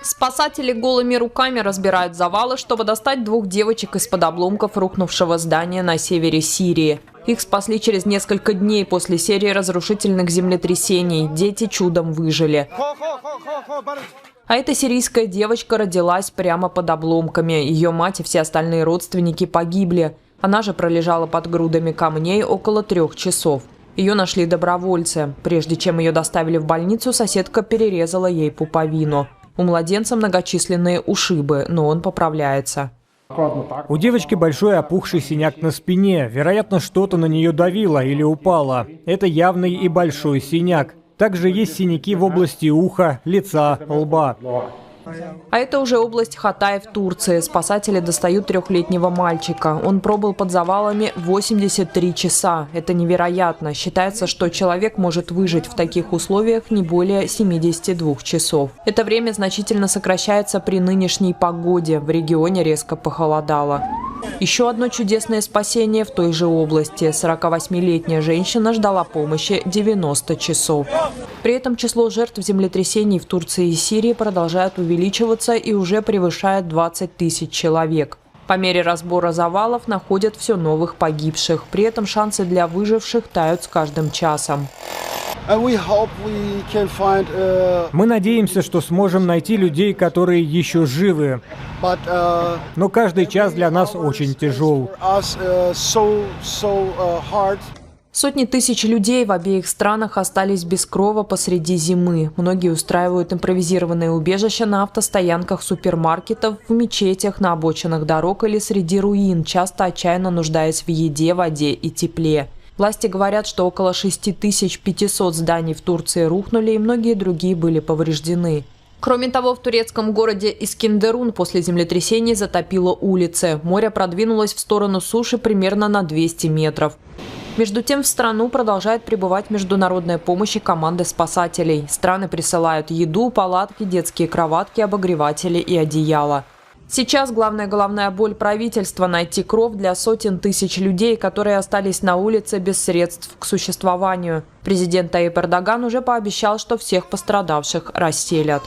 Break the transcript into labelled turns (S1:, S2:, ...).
S1: Спасатели голыми руками разбирают завалы, чтобы достать двух девочек из-под обломков рухнувшего здания на севере Сирии. Их спасли через несколько дней после серии разрушительных землетрясений. Дети чудом выжили. А эта сирийская девочка родилась прямо под обломками. Ее мать и все остальные родственники погибли. Она же пролежала под грудами камней около 3 часов. Ее нашли добровольцы. Прежде чем ее доставили в больницу, соседка перерезала ей пуповину. У младенца многочисленные ушибы, но он поправляется.
S2: У девочки большой опухший синяк на спине. Вероятно, что-то на нее давило или упало. Это явный и большой синяк. Также есть синяки в области уха, лица, лба.
S1: А это уже область Хатай в Турции. Спасатели достают 3-летнего мальчика. Он пробыл под завалами 83 часа. Это невероятно. Считается, что человек может выжить в таких условиях не более 72 часов. Это время значительно сокращается при нынешней погоде. В регионе резко похолодало. Еще одно чудесное спасение в той же области. 48-летняя женщина ждала помощи 90 часов. При этом число жертв землетрясений в Турции и Сирии продолжает увеличиваться и уже превышает 20 тысяч человек. По мере разбора завалов находят все новых погибших. При этом шансы для выживших тают с каждым часом.
S2: Мы надеемся, что сможем найти людей, которые еще живы. Но каждый час для нас очень тяжел.
S1: Сотни тысяч людей в обеих странах остались без крова посреди зимы. Многие устраивают импровизированные убежища на автостоянках супермаркетов, в мечетях, на обочинах дорог или среди руин, часто отчаянно нуждаясь в еде, воде и тепле. Власти говорят, что около 6500 зданий в Турции рухнули, и многие другие были повреждены. Кроме того, в турецком городе Искендерун после землетрясений затопило улицы. Море продвинулось в сторону суши примерно на 200 метров. Между тем в страну продолжает прибывать международная помощь и команды спасателей. Страны присылают еду, палатки, детские кроватки, обогреватели и одеяла. Сейчас главная головная боль правительства – найти кров для сотен тысяч людей, которые остались на улице без средств к существованию. Президент Таyyip Эрдоган уже пообещал, что всех пострадавших расселят.